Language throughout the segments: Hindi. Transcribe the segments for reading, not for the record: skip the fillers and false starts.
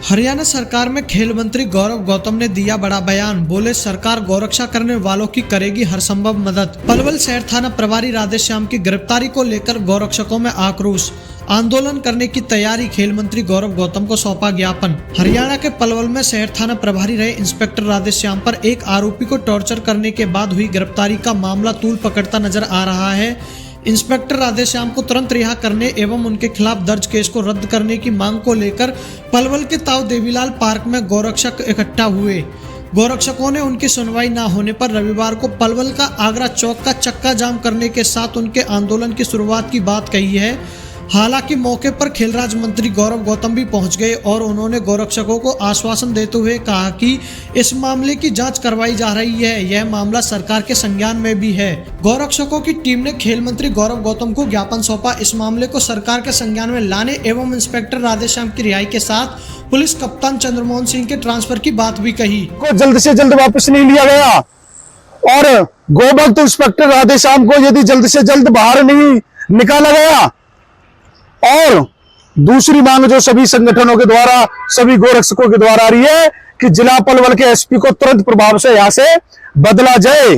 हरियाणा सरकार में खेल मंत्री गौरव गौतम ने दिया बड़ा बयान। बोले, सरकार गौरक्षा करने वालों की करेगी हर संभव मदद। पलवल शहर थाना प्रभारी राधेश्याम की गिरफ्तारी को लेकर गौरक्षकों में आक्रोश। आंदोलन करने की तैयारी, खेल मंत्री गौरव गौतम को सौंपा ज्ञापन। हरियाणा के पलवल में शहर थाना प्रभारी रहे इंस्पेक्टर राधेश्याम पर एक आरोपी को टॉर्चर करने के बाद हुई गिरफ्तारी का मामला तूल पकड़ता नजर आ रहा है। इंस्पेक्टर राधेश्याम को तुरंत रिहा करने एवं उनके खिलाफ दर्ज केस को रद्द करने की मांग को लेकर पलवल के ताऊ देवीलाल पार्क में गौरक्षक इकट्ठा हुए। गौरक्षकों ने उनकी सुनवाई न होने पर रविवार को पलवल का आगरा चौक का चक्का जाम करने के साथ उनके आंदोलन की शुरुआत की बात कही है। हालांकि मौके पर खेल राज्य मंत्री गौरव गौतम भी पहुंच गए और उन्होंने गौरक्षकों को आश्वासन देते हुए कहा कि इस मामले की जांच करवाई जा रही है, यह मामला सरकार के संज्ञान में भी है। गौरक्षकों की टीम ने खेल मंत्री गौरव गौतम को ज्ञापन सौंपा। इस मामले को सरकार के संज्ञान में लाने एवं इंस्पेक्टर राधेश्याम की रिहाई के साथ पुलिस कप्तान चंद्रमोहन सिंह के ट्रांसफर की बात भी कही। को जल्द से जल्द वापस नहीं लिया गया और गोभक्त इंस्पेक्टर राधेश्याम को यदि जल्द से जल्द बाहर नहीं निकाला गया और दूसरी मांग जो सभी संगठनों के द्वारा, सभी गोरक्षकों के द्वारा आ रही है कि जिला पलवल के एसपी को तुरंत प्रभाव से यहां से बदला जाए।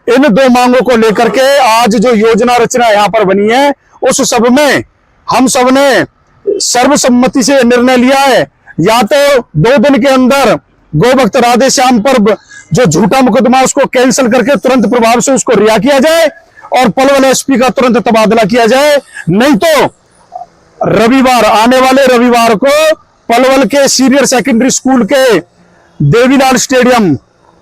इन दो मांगों को लेकर के आज जो योजना रचना यहां पर बनी है, उस सब में हम सब ने सर्वसम्मति से निर्णय लिया है, या तो 2 दिन के अंदर गोभक्त राधेश्याम पर जो झूठा मुकदमा उसको कैंसिल करके तुरंत प्रभाव से उसको रिहा किया जाए और पलवल एसपी का तुरंत तबादला किया जाए, नहीं तो रविवार, आने वाले रविवार को पलवल के सीनियर सेकेंडरी स्कूल के देवीलाल स्टेडियम,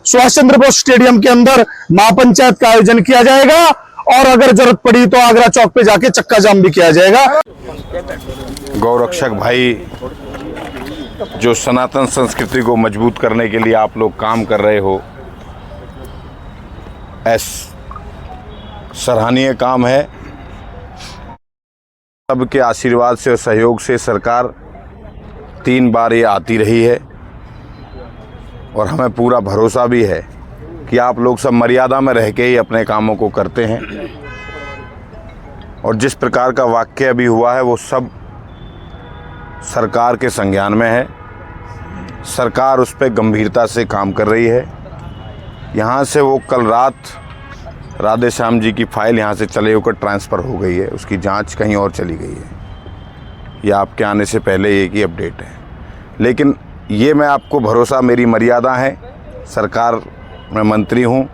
सुभाष चंद्र बोस स्टेडियम के अंदर महापंचायत का आयोजन किया जाएगा और अगर जरूरत पड़ी तो आगरा चौक पे जाके चक्का जाम भी किया जाएगा। गौरक्षक भाई, जो सनातन संस्कृति को मजबूत करने के लिए आप लोग काम कर रहे हो, सराहनीय काम है। सबके आशीर्वाद से और सहयोग से सरकार 3 बार ये आती रही है और हमें पूरा भरोसा भी है कि आप लोग सब मर्यादा में रह के ही अपने कामों को करते हैं और जिस प्रकार का वाक्य अभी हुआ है वो सब सरकार के संज्ञान में है। सरकार उस पर गंभीरता से काम कर रही है। यहाँ से वो कल रात राधेश्याम जी की फाइल यहाँ से चले होकर ट्रांसफ़र हो गई है, उसकी जांच कहीं और चली गई है। ये आपके आने से पहले एक ही अपडेट है, लेकिन ये मैं आपको भरोसा, मेरी मर्यादा है, सरकार में मंत्री हूँ,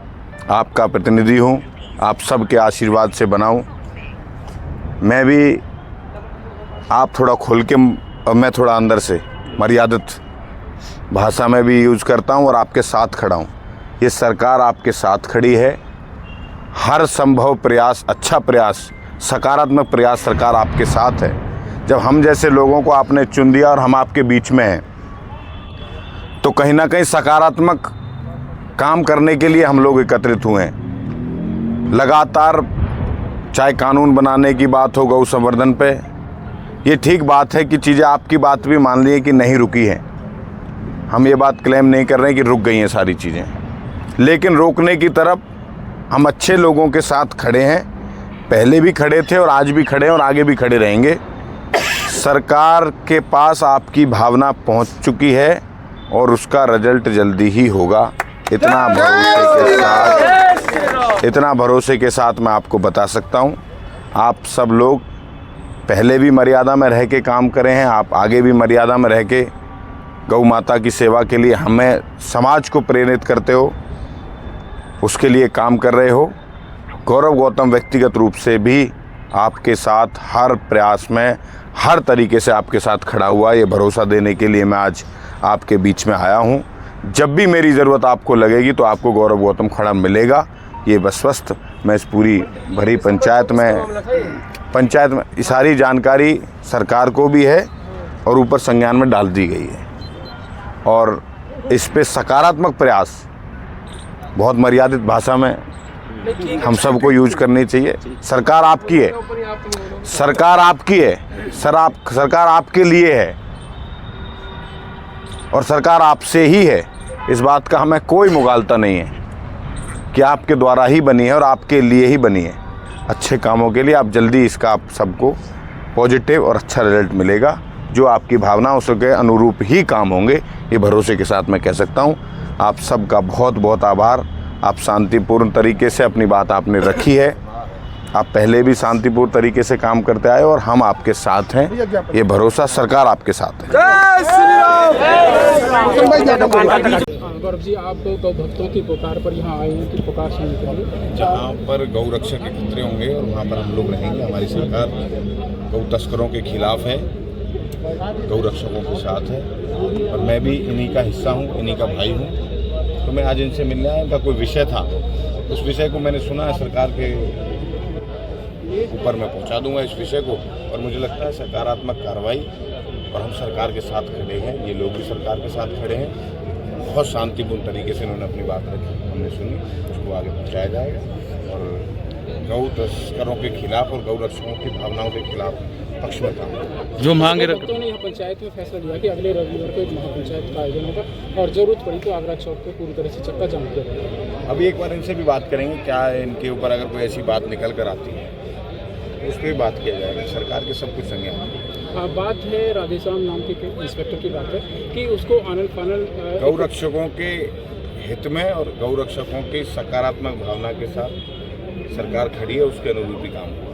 आपका प्रतिनिधि हूँ, आप सबके आशीर्वाद से बनाऊँ। मैं भी, आप थोड़ा खुल के और मैं थोड़ा अंदर से मर्यादित भाषा में भी यूज़ करता हूँ और आपके साथ खड़ा हूँ। ये सरकार आपके साथ खड़ी है। हर संभव प्रयास, अच्छा प्रयास, सकारात्मक प्रयास सरकार आपके साथ है। जब हम जैसे लोगों को आपने चुन दिया और हम आपके बीच में हैं, तो कहीं ना कहीं सकारात्मक काम करने के लिए हम लोग एकत्रित हुए हैं। लगातार चाहे कानून बनाने की बात हो, गौ संवर्धन पे, ये ठीक बात है कि चीज़ें आपकी बात भी मान ली है कि नहीं रुकी हैं। हम ये बात क्लेम नहीं कर रहे हैं कि रुक गई हैं सारी चीज़ें, लेकिन रोकने की तरफ हम अच्छे लोगों के साथ खड़े हैं। पहले भी खड़े थे और आज भी खड़े हैं और आगे भी खड़े रहेंगे। सरकार के पास आपकी भावना पहुंच चुकी है और उसका रिजल्ट जल्दी ही होगा। इतना भरोसे के साथ मैं आपको बता सकता हूं। आप सब लोग पहले भी मर्यादा में रह के काम करे हैं, आप आगे भी मर्यादा में रह के गौ माता की सेवा के लिए हमें, समाज को प्रेरित करते हो, उसके लिए काम कर रहे हो। गौरव गौतम व्यक्तिगत रूप से भी आपके साथ हर प्रयास में, हर तरीके से आपके साथ खड़ा हुआ। ये भरोसा देने के लिए मैं आज आपके बीच में आया हूँ। जब भी मेरी ज़रूरत आपको लगेगी तो आपको गौरव गौतम खड़ा मिलेगा। ये विश्वस्त मैं इस पूरी भरी पंचायत में सारी जानकारी सरकार को भी है और ऊपर संज्ञान में डाल दी गई है और इस पे सकारात्मक प्रयास बहुत मर्यादित भाषा में हम सबको यूज करनी चाहिए। सरकार आपकी है, सरकार आपकी है, सरकार आपके लिए है और सरकार आपसे ही है। इस बात का हमें कोई मुगालता नहीं है कि आपके द्वारा ही बनी है और आपके लिए ही बनी है। अच्छे कामों के लिए आप जल्दी इसका आप सबको पॉजिटिव और अच्छा रिजल्ट मिलेगा। जो आपकी भावनाओं से के अनुरूप ही काम होंगे, ये भरोसे के साथ मैं कह सकता हूँ। आप सबका बहुत बहुत आभार। आप शांतिपूर्ण तरीके से अपनी बात आपने रखी है। आप पहले भी शांतिपूर्ण तरीके से काम करते आए और हम आपके साथ हैं, ये भरोसा सरकार आपके साथ है। गौरव जी, आप गौ भक्तों की पुकार पर यहाँ आए हैं कि पुकार सुनने के लिए। जहाँ पर गौ रक्षक एकत्र होंगे और वहाँ पर हम लोग रहेंगे। हमारी सरकार गौ तस्करों के खिलाफ है, गौ रक्षकों के साथ है और मैं भी इन्हीं का हिस्सा हूँ, इन्हीं का भाई हूँ। तो मैं आज इनसे मिलने आया। इनका कोई विषय था, उस विषय को मैंने सुना है, सरकार के ऊपर मैं पहुँचा दूंगा इस विषय को। और मुझे लगता है सकारात्मक कार्रवाई, और हम सरकार के साथ खड़े हैं, ये लोग भी सरकार के साथ खड़े हैं। बहुत शांतिपूर्ण तरीके से उन्होंने अपनी बात रखी, हमने सुनी, उसको आगे पहुँचाया जाएगा और गौ तस्करों के खिलाफ और गौ रक्षकों की भावनाओं के खिलाफ पक्ष में काम जो मांगे भक्तों ने यहाँ पंचायत में फैसला लिया कि अगले रविवार को एक महापंचायत का आयोजन होगा और जरूरत पड़ी तो आगरा चौक पे पूरी तरह से चक्का जाम किया जाएगा। अभी एक बार इनसे भी बात करेंगे, क्या इनके ऊपर अगर कोई ऐसी बात निकल कर आती है उस पर भी बात किया जाएगा। सरकार के सब कुछ संज्ञान। बात है राधेश्याम नाम के इंस्पेक्टर की बात है कि उसको आनल फानल गौ रक्षकों के हित में और गौ रक्षकों की सकारात्मक भावना के साथ सरकार खड़ी है, उसके अनुरूप ही काम होगा।